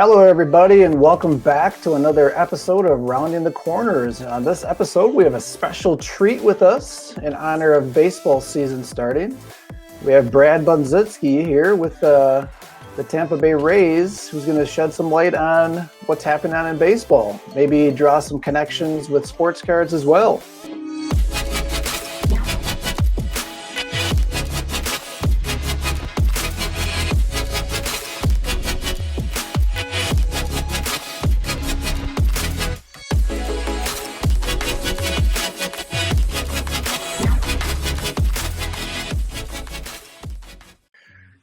Hello, everybody, and welcome back to another episode of Rounding the Corners. On this episode, we have a special treat with us in honor of baseball season starting. We have Brad Budzinski here with the Tampa Bay Rays, who's going to shed some light on what's happening on in baseball, maybe draw some connections with sports cards as well.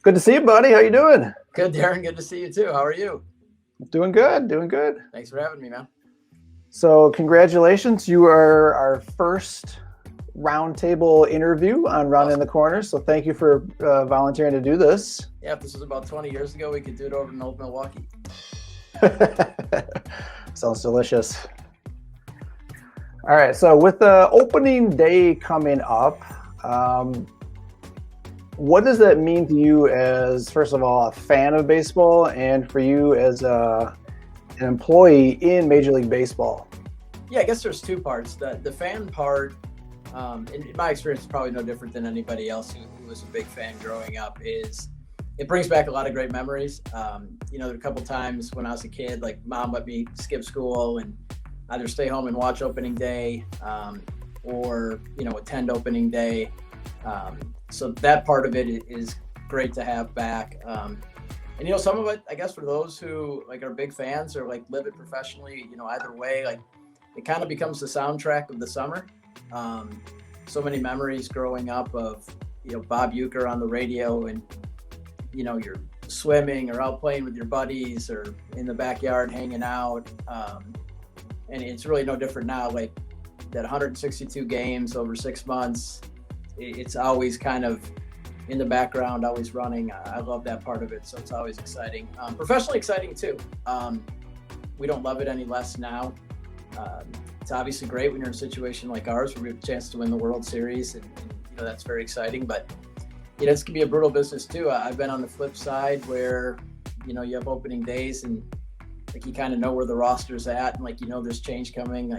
Good to see you, buddy. How you doing? Good, Darin. Good to see you too. How are you? Doing good, doing good. Thanks for having me, man. So congratulations. You are our first roundtable interview on Rounding the Corners. So thank you for volunteering to do this. Yeah, if this was about 20 years ago, we could do it over in Old Milwaukee. Sounds delicious. All right. So with the opening day coming up, what does that mean to you as, first of all, a fan of baseball, and for you as an employee in Major League Baseball? Yeah, I guess there's two parts. The fan part, in my experience, is probably no different than anybody else who was a big fan growing up, is it brings back a lot of great memories. There were a couple times when I was a kid, like mom let me skip school and either stay home and watch opening day or, attend opening day. So that part of it is great to have back. And some of it, I guess, for those who are big fans or live it professionally, either way, it kind of becomes the soundtrack of the summer. So many memories growing up of, Bob Uecker on the radio and, you're swimming or out playing with your buddies or in the backyard hanging out. And it's really no different now, that 162 games over 6 months. It's always kind of in the background, always running. I love that part of it, so it's always exciting. Professionally exciting too. We don't love it any less now. It's obviously great when you're in a situation like ours where we have a chance to win the World Series, and that's very exciting. But this can be a brutal business too. I've been on the flip side where you have opening days and you kind of know where the roster's at, and there's change coming.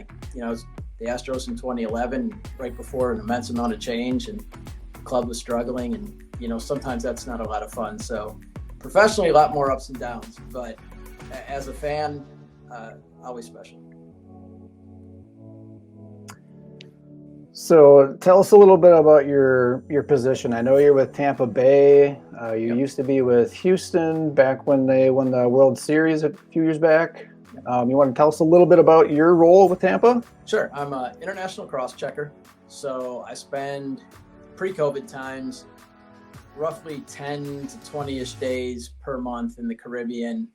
The Astros in 2011, right before an immense amount of change, and the club was struggling, and sometimes that's not a lot of fun. So professionally, a lot more ups and downs, but as a fan, always special. So tell us a little bit about your position. I know you're with Tampa Bay. You used to be with Houston back when they won the World Series a few years back. You want to tell us a little bit about your role with Tampa? Sure. I'm an international cross-checker. So I spend, pre-COVID times, roughly 10 to 20-ish days per month in the Caribbean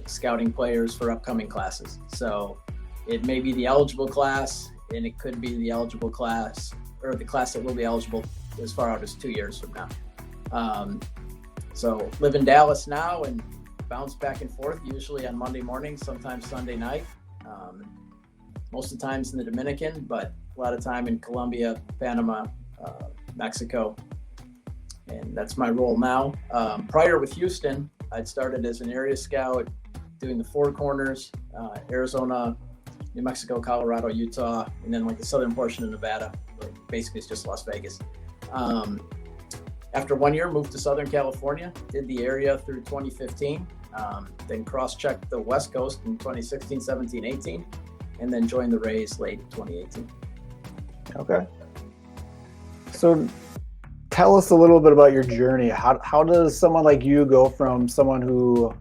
scouting players for upcoming classes. So it may be the eligible class, and it could be the eligible class, or the class that will be eligible as far out as 2 years from now. So live in Dallas now and bounce back and forth, usually on Monday morning, sometimes Sunday night. Most of the times in the Dominican, but a lot of time in Colombia, Panama, Mexico. And that's my role now. Prior with Houston, I'd started as an area scout doing the Four Corners, Arizona, New Mexico, Colorado, Utah, and then the southern portion of Nevada. Basically, it's just Las Vegas. After 1 year, moved to Southern California, did the area through 2015, then cross-checked the West Coast in 2016, 17, 18, and then joined the Rays late 2018. Okay. So tell us a little bit about your journey. How does someone like you go from someone who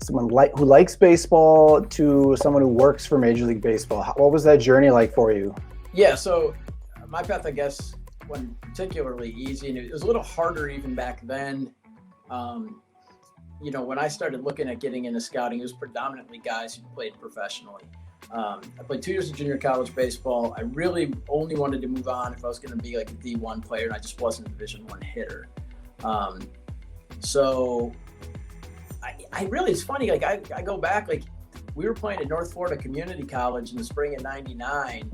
likes baseball to someone who works for Major League Baseball? What was that journey like for you? Yeah, so my path, I guess, wasn't particularly easy, and it was a little harder even back then. When I started looking at getting into scouting, it was predominantly guys who played professionally. I played 2 years of junior college baseball. I really only wanted to move on if I was going to be a D1 player, and I just wasn't a Division I hitter. So I really, it's funny, I go back, we were playing at North Florida Community College in the spring of '99.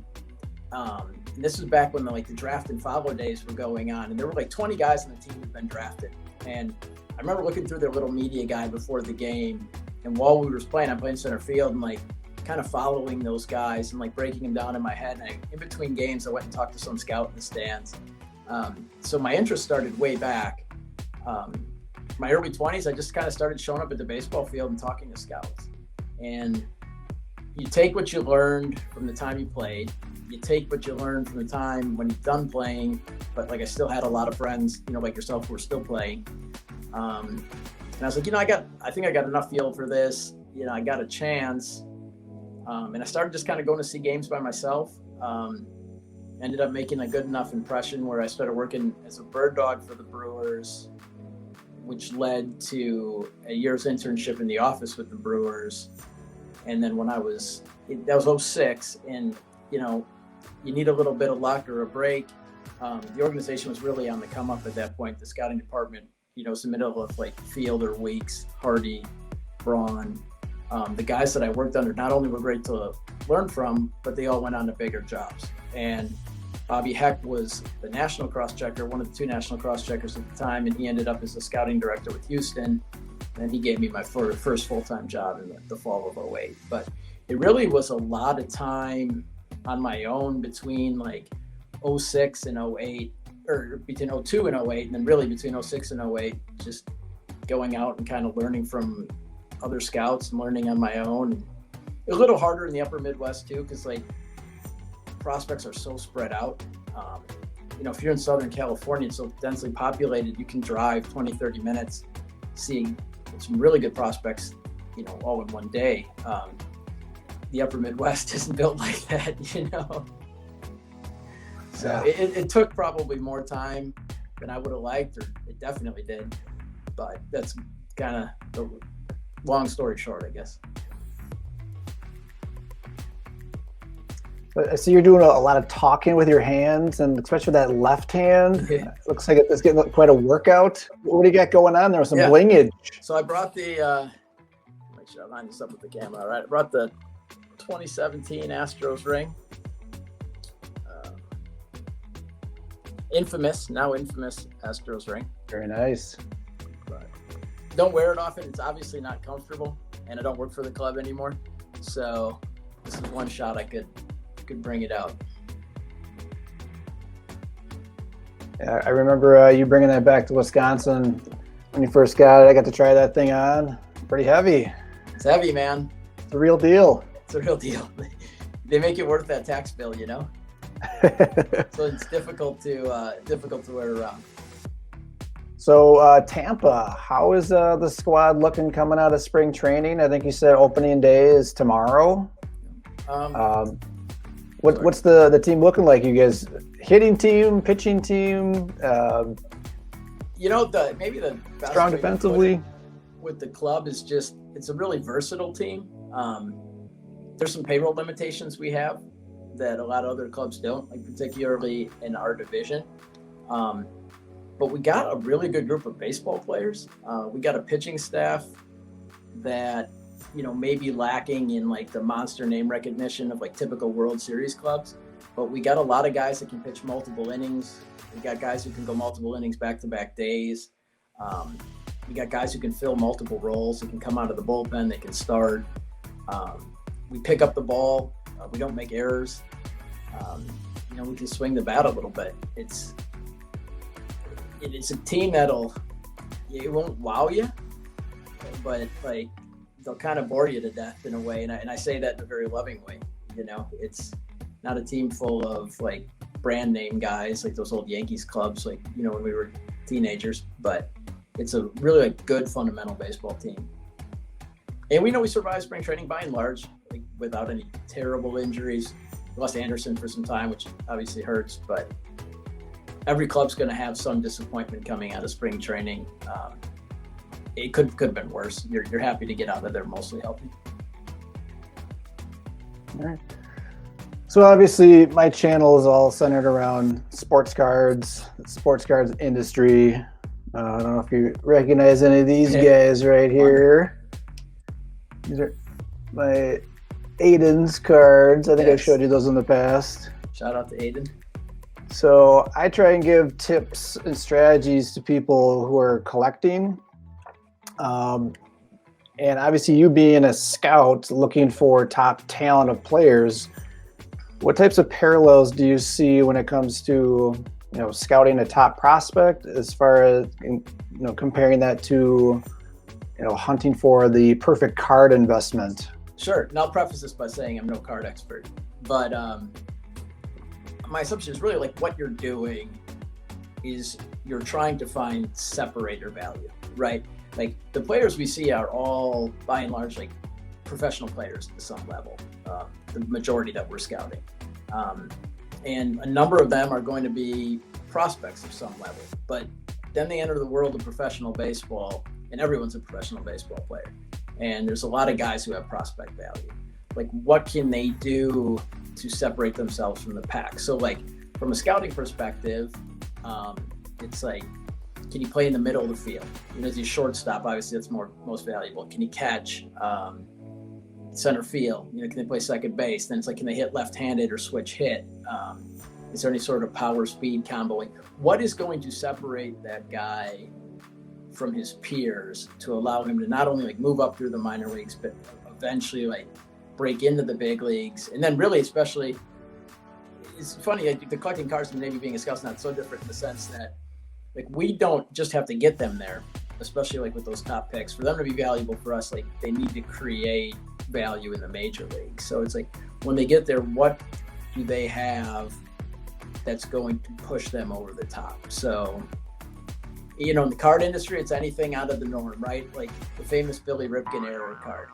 And this was back when the draft and follow days were going on, and there were 20 guys on the team who'd been drafted. And I remember looking through their little media guide before the game, and while we were playing, I'm playing center field, and like kind of following those guys and like breaking them down in my head. And in between games, I went and talked to some scout in the stands. So my interest started way back. My early 20s, I just kind of started showing up at the baseball field and talking to scouts. And you take what you learned from the time you played. You take what you learned from the time when you're done playing. But like I still had a lot of friends, like yourself, who were still playing. And I was like, I think I got enough feel for this. I got a chance. And I started just kind of going to see games by myself. Ended up making a good enough impression where I started working as a bird dog for the Brewers, which led to a year's internship in the office with the Brewers. And then when that was 06, and you need a little bit of luck or a break. The organization was really on the come up at that point. The scouting department, was in the middle of like Fielder, Weeks, Hardy, Braun. The guys that I worked under not only were great to learn from, but they all went on to bigger jobs. And Bobby Heck was the national cross-checker, one of the two national cross-checkers at the time, and he ended up as the scouting director with Houston. And he gave me my first full-time job in the fall of 08. But it really was a lot of time on my own between like 06 and 08, or between 02 and 08, and then really between 06 and 08, just going out and kind of learning from other scouts and learning on my own. It was a little harder in the upper Midwest too, because like prospects are so spread out. If you're in Southern California, it's so densely populated, you can drive 20, 30 minutes, see some really good prospects, all in one day. The upper Midwest isn't built like that, So Yeah. it took probably more time than I would have liked, or it definitely did. But that's kind of the long story short, I guess. But I see you're doing a lot of talking with your hands, and especially with that left hand. Yeah. Looks like it's getting quite a workout. What do you got going on there? Some blingage. So I brought make sure I line this up with the camera. All right, I brought the 2017 Astros ring. Now infamous Astros ring. Very nice. But don't wear it often. It's obviously not comfortable, and I don't work for the club anymore. So this is one shot I could bring it out. Yeah, I remember you bringing that back to Wisconsin when you first got it. I got to try that thing on. Pretty heavy. It's heavy, man. It's a real deal. It's a real deal. They make it worth that tax bill, So it's difficult to wear around. So Tampa, how is the squad looking coming out of spring training? I think you said opening day is tomorrow. What's the team looking like? You guys hitting team, pitching team? Maybe the best strong way to defensively put it with the club is just it's a really versatile team. There's some payroll limitations we have that a lot of other clubs don't, like particularly in our division. But we got a really good group of baseball players. We got a pitching staff that may be lacking in like the monster name recognition of like typical World Series clubs, but we got a lot of guys that can pitch multiple innings. We got guys who can go multiple innings back-to-back days. We got guys who can fill multiple roles. They can come out of the bullpen. They can start. We pick up the ball. We don't make errors. We can swing the bat a little bit. It's a team it won't wow you, but like they'll kind of bore you to death in a way. And I say that in a very loving way. It's not a team full of like brand name guys like those old Yankees clubs, like, when we were teenagers, but it's a really like good fundamental baseball team. And we know we survived spring training by and large, like, without any terrible injuries. We lost Anderson for some time, which obviously hurts, but every club's going to have some disappointment coming out of spring training. It could have been worse. You're happy to get out of there mostly healthy. All right. So obviously my channel is all centered around sports cards industry. I don't know if you recognize any of these guys right here. These are my Aiden's cards. I think I've showed you those in the past. Shout out to Aiden. So I try and give tips and strategies to people who are collecting. And obviously, you being a scout looking for top talent of players, what types of parallels do you see when it comes to scouting a top prospect, as far as comparing that to hunting for the perfect card investment? Sure. And I'll preface this by saying I'm no card expert, but my assumption is really like what you're doing is you're trying to find separator value, right? Like the players we see are all by and large like professional players to some level, the majority that we're scouting. And a number of them are going to be prospects of some level, but then they enter the world of professional baseball and everyone's a professional baseball player. And there's a lot of guys who have prospect value. Like what can they do to separate themselves from the pack? So like from a scouting perspective, it's like, can he play in the middle of the field? As a shortstop, obviously that's most valuable. Can he catch center field? Can they play second base? Then it's like, can they hit left-handed or switch hit? Is there any sort of power speed comboing? What is going to separate that guy from his peers to allow him to not only like move up through the minor leagues, but eventually like break into the big leagues? And then really, especially, it's funny, the collecting cards and maybe being a scout's not so different in the sense that like we don't just have to get them there, especially like with those top picks. For them to be valuable for us, like they need to create value in the major league. So it's like when they get there, what do they have that's going to push them over the top? So in the card industry, it's anything out of the norm, right? Like the famous Billy Ripken era card.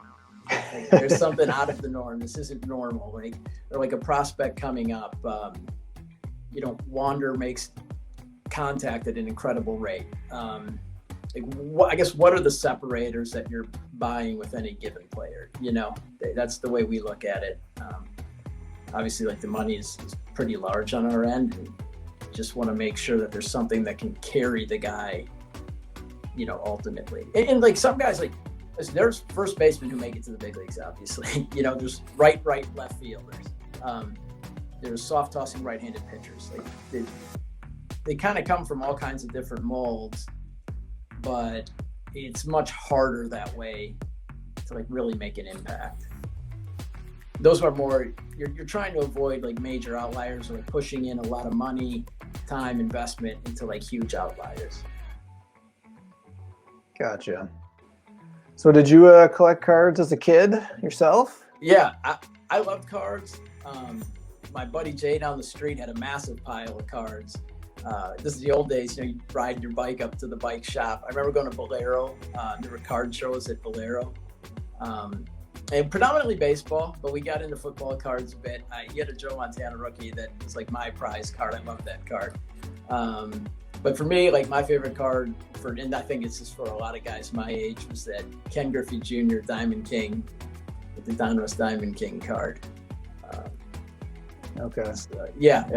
Like, there's something out of the norm. This isn't normal. Like they're like a prospect coming up. Wander makes contact at an incredible rate. I guess what are the separators that you're buying with any given player? That's the way we look at it. Obviously, like the money is pretty large on our end. And just want to make sure that there's something that can carry the guy, ultimately. And like some guys, like there's first basemen who make it to the big leagues, obviously. There's right, left fielders. There's soft tossing right-handed pitchers. Like they kind of come from all kinds of different molds, but it's much harder that way to like really make an impact. Those are more, you're trying to avoid like major outliers or like pushing in a lot of money, time, investment into like huge outliers. Gotcha. So did you collect cards as a kid yourself? Yeah, I loved cards. My buddy Jay down the street had a massive pile of cards. This is the old days, you ride your bike up to the bike shop. I remember going to Bolero. There were card shows at Bolero. And predominantly baseball, but we got into football cards a bit. He had a Joe Montana rookie that was like my prize card. I love that card. But for me, like my favorite card and I think it's just for a lot of guys my age, was that Ken Griffey Jr. Diamond King with the Donruss Diamond King card. Okay.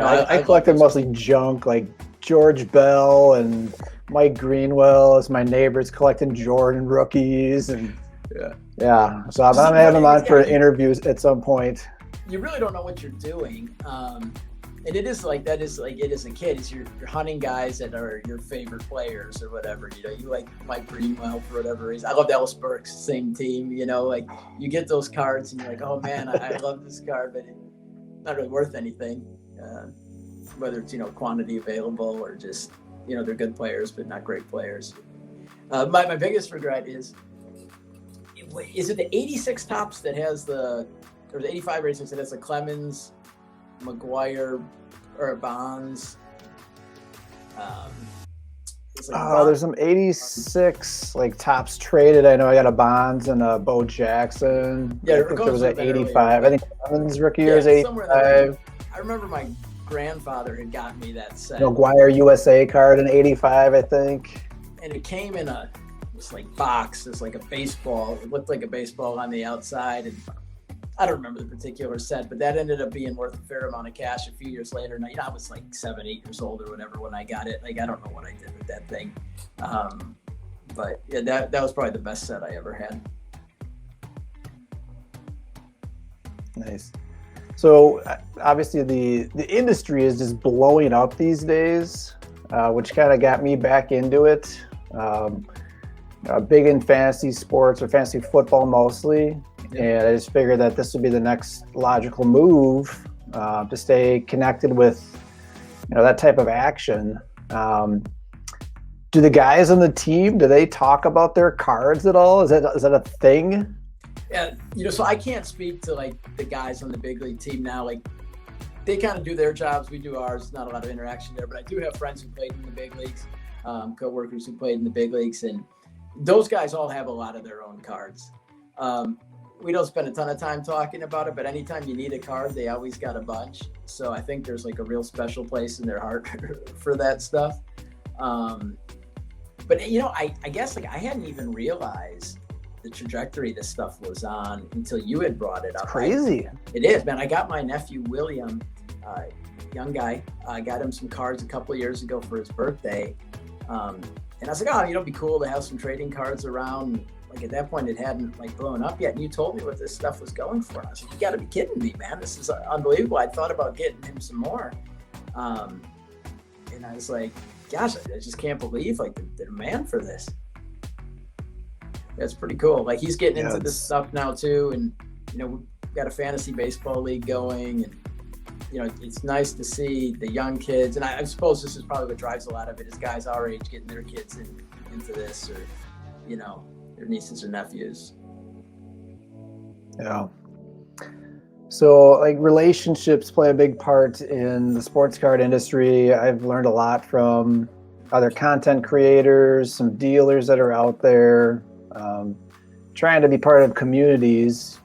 I collected mostly junk, like George Bell and Mike Greenwell as my neighbors collecting Jordan rookies, and yeah. So I'm gonna have them on for interviews at some point. You really don't know what you're doing, and it is like that. Is like it as a kid. Is you're hunting guys that are your favorite players or whatever. You like Mike Greenwell for whatever reason. I loved Ellis Burks, same team. Like you get those cards and you're like, oh man, I love this card, but it's not really worth anything. Whether it's quantity available or just they're good players but not great players. My biggest regret is it the 86 tops that has or the 85 or 86 that has the Clemens, McGuire, or Bonds? There's some 86 like tops traded. I know I got a Bonds and a Bo Jackson. Yeah, I think there was an 85. Earlier. I think Clemens rookie year is 85. I remember my grandfather had got me that set. McGuire USA card in 85, I think. And it came in this like box. It's like a baseball. It looked like a baseball on the outside, and I don't remember the particular set, but that ended up being worth a fair amount of cash a few years later. Now, I was like 7, 8 years old or whatever when I got it. Like, I don't know what I did with that thing. But yeah, that was probably the best set I ever had. Nice. So obviously the industry is just blowing up these days, which kind of got me back into it. big in fantasy sports or fantasy football mostly. Yeah. And I just figured that this would be the next logical move to stay connected with, that type of action. Do the guys on the team, do they talk about their cards at all? Is that a thing? Yeah, so I can't speak to like the guys on the big league team now. Like they kind of do their jobs, we do ours. Not a lot of interaction there, but I do have friends who played in the big leagues, coworkers who played in the big leagues, and those guys all have a lot of their own cards. We don't spend a ton of time talking about it, but anytime you need a card, they always got a bunch. So I think there's like a real special place in their heart for that stuff. But I guess like I hadn't even realized the trajectory this stuff was on until you had brought it up. It's crazy. It is, man. I got my nephew William, young guy. I got him some cards a couple of years ago for his birthday, and I was like, it'd be cool to have some trading cards around. Like at that point, it hadn't like blown up yet, and you told me what this stuff was going for. And I was like, you got to be kidding me, man! This is unbelievable. I thought about getting him some more, and I was like, gosh, I just can't believe like the demand for this. That's pretty cool. Like he's getting into this stuff now too, and we've got a fantasy baseball league going, and it's nice to see the young kids. And I suppose this is probably what drives a lot of it is guys our age getting their kids into this, or their nieces or nephews. Yeah. So like relationships play a big part in the sports card industry. I've learned a lot from other content creators, some dealers that are out there, trying to be part of communities.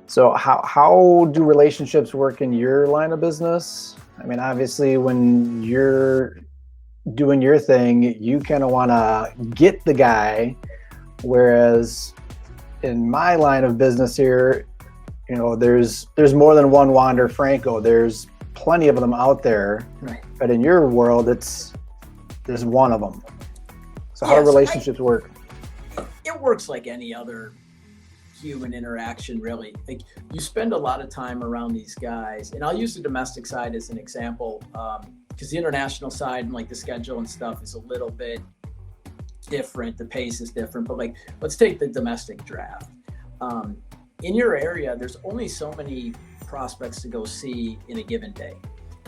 So how do relationships work in your line of business? I mean, obviously when you're doing your thing, you kind of want to get the guy, whereas in my line of business here, there's more than one Wander Franco. There's plenty of them out there, right? But in your world, there's one of them. So how do relationships work? It works like any other human interaction, really. Like you spend a lot of time around these guys, and I'll use the domestic side as an example, because the international side and like the schedule and stuff is a little bit different. The pace is different, but like let's take the domestic draft. In your area, there's only so many prospects to go see in a given day.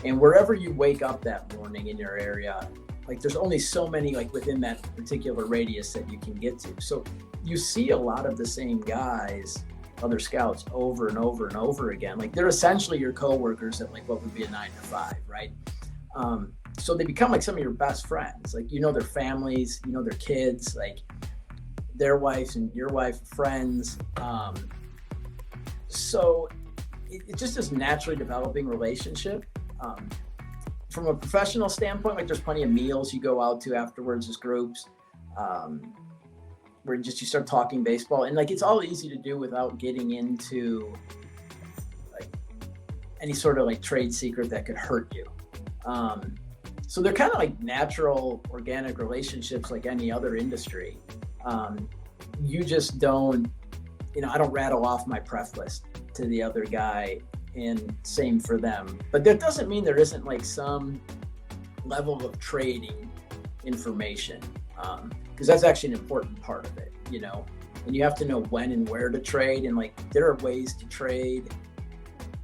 And wherever you wake up that morning in your area, like there's only so many like within that particular radius that you can get to. So you see a lot of the same guys, other scouts, over and over and over again. Like they're essentially your coworkers at like what would be a 9-to-5, right? So they become like some of your best friends. Like their families, their kids, like their wives and your wife, friends. So it just is naturally developing relationship. From a professional standpoint, like there's plenty of meals you go out to afterwards as groups, where you start talking baseball, and like it's all easy to do without getting into like any sort of like trade secret that could hurt you. So they're kind of like natural, organic relationships like any other industry. You just don't, I don't rattle off my pref list to the other guy, and same for them. But that doesn't mean there isn't like some level of trading information, because that's actually an important part of it, and you have to know when and where to trade. And like there are ways to trade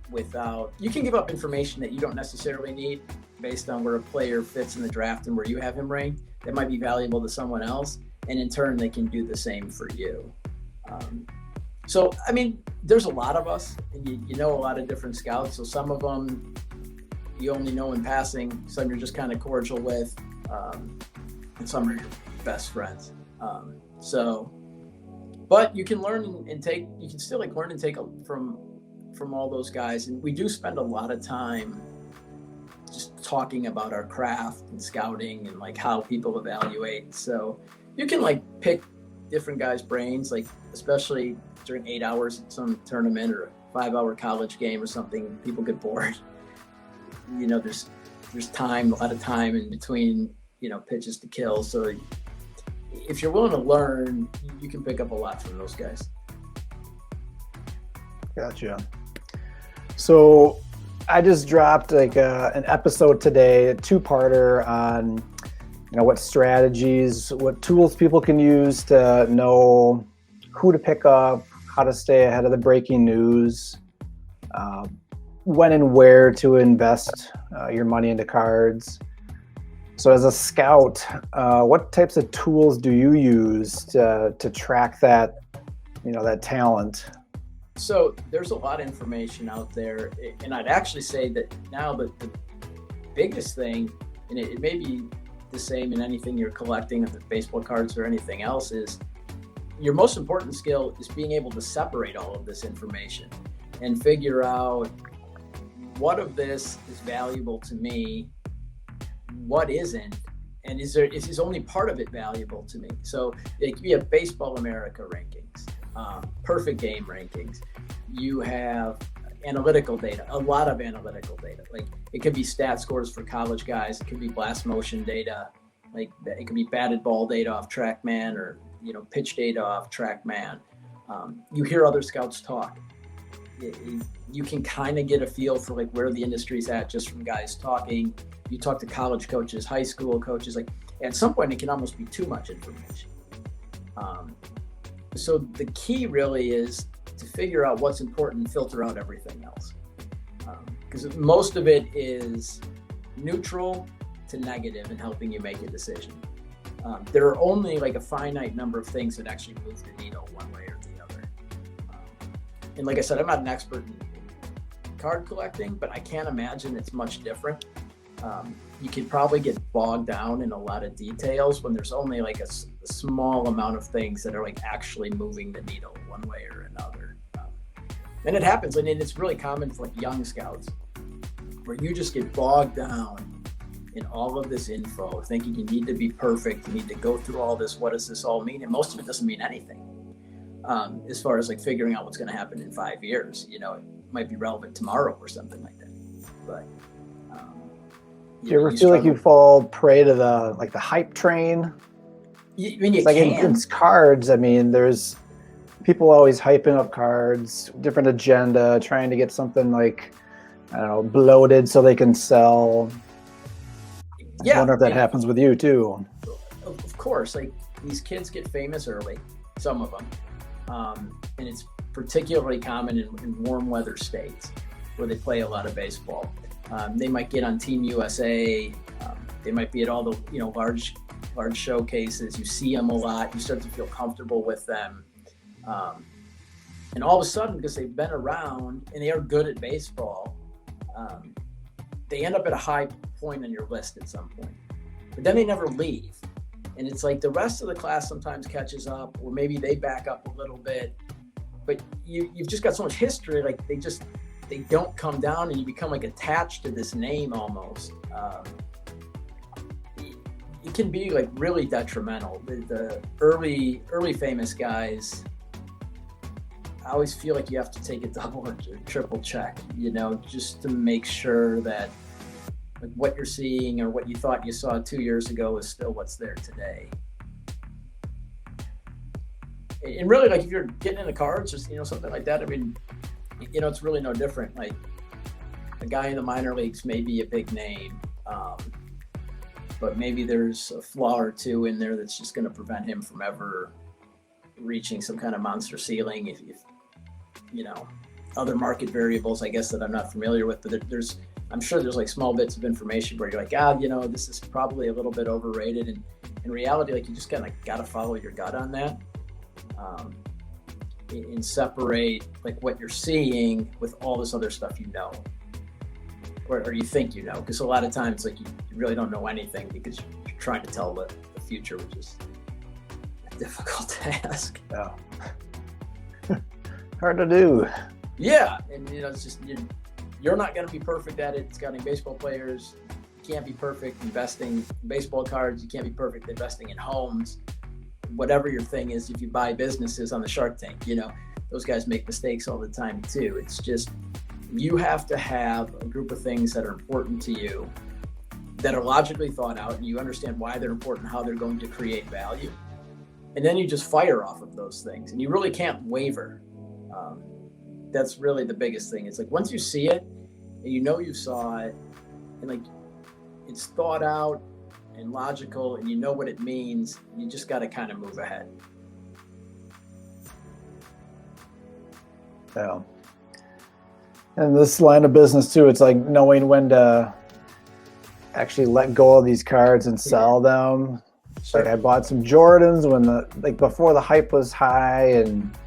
without, you can give up information that you don't necessarily need based on where a player fits in the draft and where you have him ranked that might be valuable to someone else, and in turn they can do the same for you. So I mean, there's a lot of us, and you know a lot of different scouts. So some of them you only know in passing, some you're just kind of cordial with, and some are your best friends. But you can learn and take, you can still like learn and take from all those guys. And we do spend a lot of time just talking about our craft and scouting and like how people evaluate. So you can like pick different guys' brains, like especially during 8 hours at some tournament or a 5-hour college game or something, people get bored. There's time, a lot of time in between, pitches to kill. So if you're willing to learn, you can pick up a lot from those guys. Gotcha. So I just dropped like an episode today, a 2-parter on what strategies, what tools people can use to know who to pick up, how to stay ahead of the breaking news, when and where to invest your money into cards. So as a scout, what types of tools do you use to track that, that talent? So there's a lot of information out there, and I'd actually say that now the biggest thing, and it may be the same in anything you're collecting, of the baseball cards or anything else, is your most important skill is being able to separate all of this information and figure out what of this is valuable to me, what isn't, and is only part of it valuable to me. So we have Baseball America rankings, perfect game rankings. You have analytical data, a lot of analytical data. Like it could be stat scores for college guys, it could be blast motion data, like it could be batted ball data off TrackMan, or pitch data off TrackMan. You hear other scouts talk. You can kind of get a feel for like where the industry's at just from guys talking. You talk to college coaches, high school coaches, like at some point it can almost be too much information. So the key really is to figure out what's important and filter out everything else. Because most of it is neutral to negative in helping you make a decision. There are only like a finite number of things that actually move the needle one way or the other. And like I said, I'm not an expert in card collecting, but I can't imagine it's much different. You could probably get bogged down in a lot of details when there's only like a small amount of things that are like actually moving the needle one way or another. And it happens, and it's really common for like young scouts, where you just get bogged down in all of this info, thinking you need to be perfect, you need to go through all this, what does this all mean? And most of it doesn't mean anything. As far as like figuring out what's going to happen in 5 years, it might be relevant tomorrow or something like that. But do you ever feel like you fall prey to the hype train? In cards, there's people always hyping up cards, different agenda, trying to get something like, I don't know, bloated so they can sell. I wonder if that happens with you too. Of course, like these kids get famous early, some of them. And it's particularly common in warm weather states where they play a lot of baseball. They might get on Team USA. They might be at all the large showcases. You see them a lot. You start to feel comfortable with them. And all of a sudden, because they've been around and they are good at baseball, they end up at a high point on your list at some point. But then they never leave. And it's like the rest of the class sometimes catches up, or maybe they back up a little bit. But you've just got so much history, like they don't come down, and you become like attached to this name almost. It can be like really detrimental. The early famous guys, I always feel like you have to take a double or triple check, just to make sure that like what you're seeing or what you thought you saw 2 years ago is still what's there today. And really, like if you're getting into cards or something like that, it's really no different. Like a guy in the minor leagues may be a big name, but maybe there's a flaw or two in there that's just going to prevent him from ever reaching some kind of monster ceiling. If other market variables, I guess, that I'm not familiar with, but I'm sure there's like small bits of information where you're like, this is probably a little bit overrated. And in reality, like you just kind of got to follow your gut on that. And separate like what you're seeing with all this other stuff or you think because a lot of times like you really don't know anything because you're trying to tell the future, which is a difficult task. Yeah. Hard to do. Yeah, and it's just you're not going to be perfect at it scouting baseball players. You can't be perfect investing in baseball cards. You can't be perfect investing in homes. Whatever your thing is, if you buy businesses on the Shark Tank, those guys make mistakes all the time too. It's just, you have to have a group of things that are important to you, that are logically thought out, and you understand why they're important, how they're going to create value. And then you just fire off of those things, and you really can't waver. That's really the biggest thing. It's like once you see it and you saw it, and like it's thought out, and logical, and you know what it means. You just got to kind of move ahead. Yeah. And this line of business too, it's like knowing when to actually let go of these cards and sell them. Sure. Like I bought some Jordans when before the hype was high, and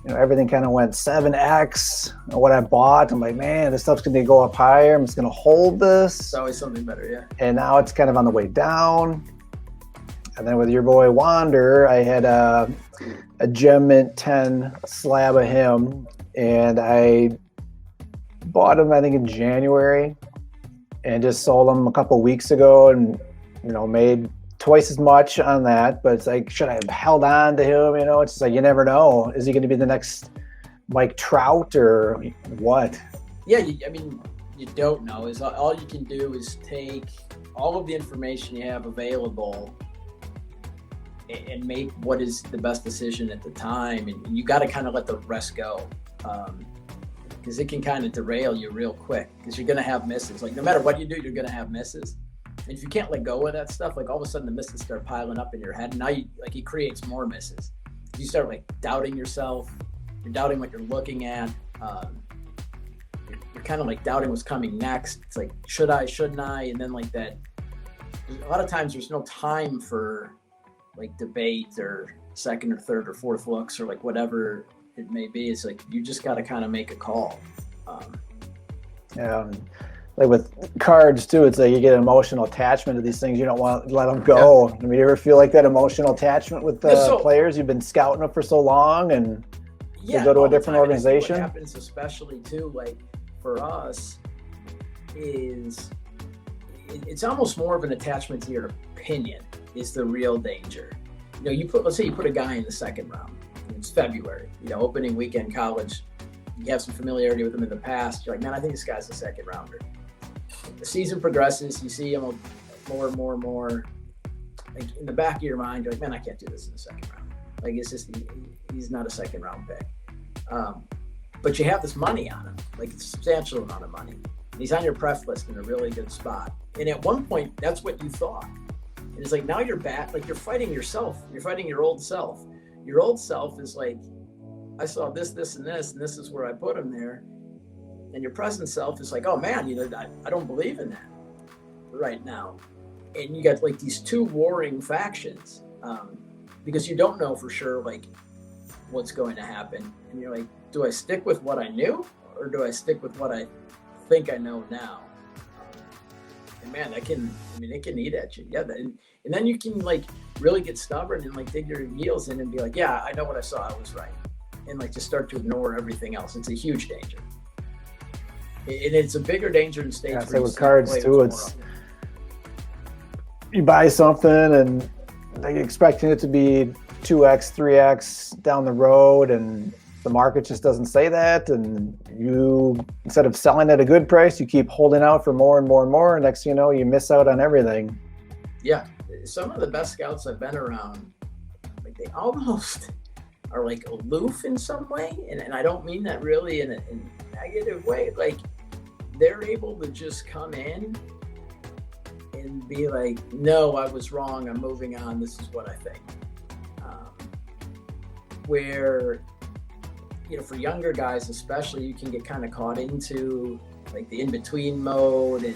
everything kind of went 7x what I bought. I'm like, man, this stuff's gonna go up higher. I'm just gonna hold this. It's always something better, yeah. And now it's kind of on the way down. And then with your boy Wander, I had a Gem Mint 10 slab of him, and I bought him I think in January and just sold him a couple weeks ago, and made twice as much on that. But it's like, should I have held on to him? It's just like, you never know. Is he going to be the next Mike Trout or what? Yeah, you don't know. Is all you can do is take all of the information you have available and make what is the best decision at the time. And you got to kind of let the rest go. Because it can kind of derail you real quick, because you're going to have misses. Like no matter what you do, you're going to have misses. And if you can't let go of that stuff, like all of a sudden the misses start piling up in your head. And now it creates more misses. You start doubting yourself. You're doubting what you're looking at. You're kind of doubting what's coming next. It's like, should I, shouldn't I? And then that, a lot of times there's no time for debate or second or third or fourth looks or whatever it may be. It's you just got to kind of make a call. Yeah. With cards too, it's you get an emotional attachment to these things. You don't want to let them go. Yeah. You ever feel that emotional attachment with the players? You've been scouting them for so long, and they go to a different organization. What happens, especially too, for us, is it's almost more of an attachment to your opinion is the real danger. Let's say you put a guy in the second round. It's February, opening weekend college. You have some familiarity with him in the past. You're like, man, I think this guy's a second rounder. The season progresses, you see him more and more and more. In the back of your mind, you're like, man, I can't do this in the second round. It's just he's not a second round pick. But you have this money on him, a substantial amount of money. And he's on your pref list in a really good spot. And at one point, that's what you thought. And it's now you're back, you're fighting yourself. You're fighting your old self. Your old self is I saw this, and this is where I put him there. And your present self is oh man, I don't believe in that right now. And you got these two warring factions because you don't know for sure what's going to happen. And you're do I stick with what I knew, or do I stick with what I think I know now? And man, it can eat at you. Yeah, and then you can really get stubborn and dig your heels in and be yeah, I know what I saw, I was right. And just start to ignore everything else. It's a huge danger. And it's a bigger danger in states. Yeah, so with cards too, it's you buy something and expecting it to be 2x, 3x down the road, and the market just doesn't say that. And you, instead of selling at a good price, you keep holding out for more and more and more. And next thing you know, you miss out on everything. Yeah, some of the best scouts I've been around, they almost are aloof in some way, and I don't mean that really in a negative way. They're able to just come in and be no, I was wrong, I'm moving on, this is what I think. Where for younger guys especially, you can get kind of caught into the in-between mode, and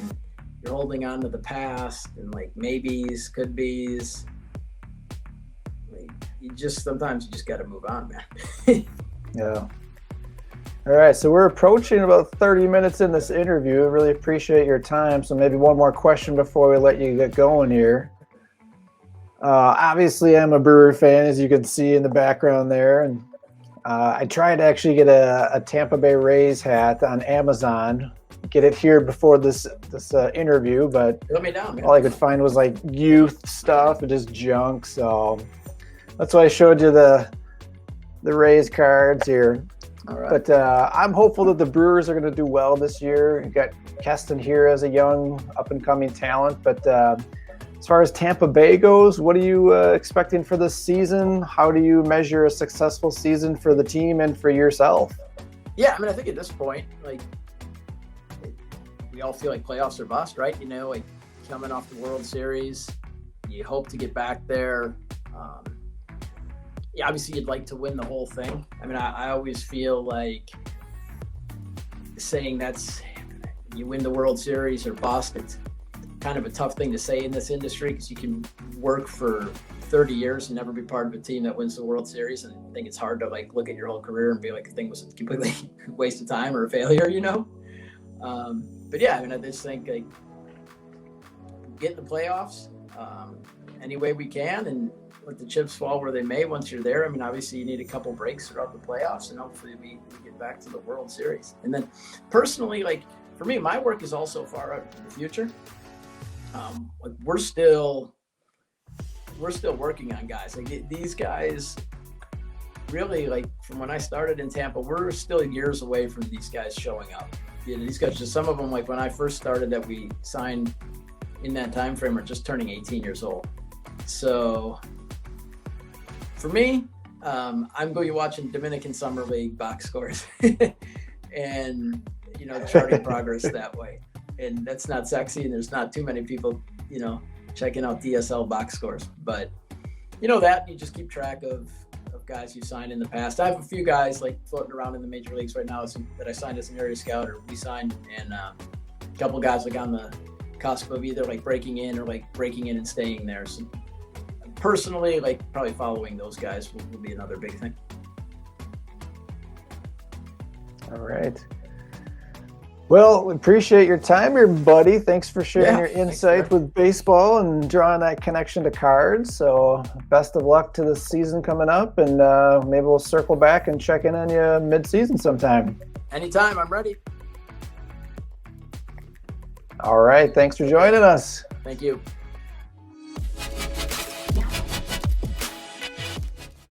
you're holding on to the past and maybes, could be's. Sometimes you just got to move on, man. Yeah. All right, so we're approaching about 30 minutes in this interview. I really appreciate your time. So maybe one more question before we let you get going here. Obviously, I'm a Brewer fan, as you can see in the background there. And I tried to actually get a Tampa Bay Rays hat on Amazon, get it here before this interview, but let me down, man. All I could find was youth stuff and just junk. So that's why I showed you the Rays cards here. All right. But I'm hopeful that the Brewers are going to do well this year. You got Keston here as a young up-and-coming talent. But as far as Tampa Bay goes, what are you expecting for this season? How do you measure a successful season for the team and for yourself? Yeah, I think at this point, we all feel playoffs are bust, right? Coming off the World Series, you hope to get back there. Yeah, obviously you'd like to win the whole thing. I mean, I always feel like saying that's you win the World Series or bust. It's kind of a tough thing to say in this industry because you can work for 30 years and never be part of a team that wins the World Series. And I think it's hard to like look at your whole career and be like, the thing was a completely waste of time or a failure, you know? But yeah, I mean, I just think like get in the playoffs any way we can and let the chips fall where they may once you're there. I mean, obviously you need a couple breaks throughout the playoffs and hopefully we get back to the World Series. And then personally, like for me, my work is also far out in the future. Like we're still working on guys. Like these guys really, like from when I started in Tampa, we're still years away from these guys showing up. You know, these guys, just some of them, like when I first started that we signed in that time frame are just turning 18 years old. So for me, I'm going to be watching Dominican Summer League box scores and, you know, charting progress that way. And that's not sexy. And there's not too many people, you know, checking out DSL box scores. But, you know, that you just keep track of guys you signed in the past. I have a few guys like floating around in the major leagues right now that I signed as an area scout or we signed. And a couple guys like on the cusp of either like breaking in or like breaking in and staying there. So personally, like probably following those guys will be another big thing. All right. Well, we appreciate your time here, buddy. Thanks for sharing your insight with baseball and drawing that connection to cards. So best of luck to the season coming up, and maybe we'll circle back and check in on you mid-season sometime. Anytime, I'm ready. All right. Thanks for joining us. Thank you.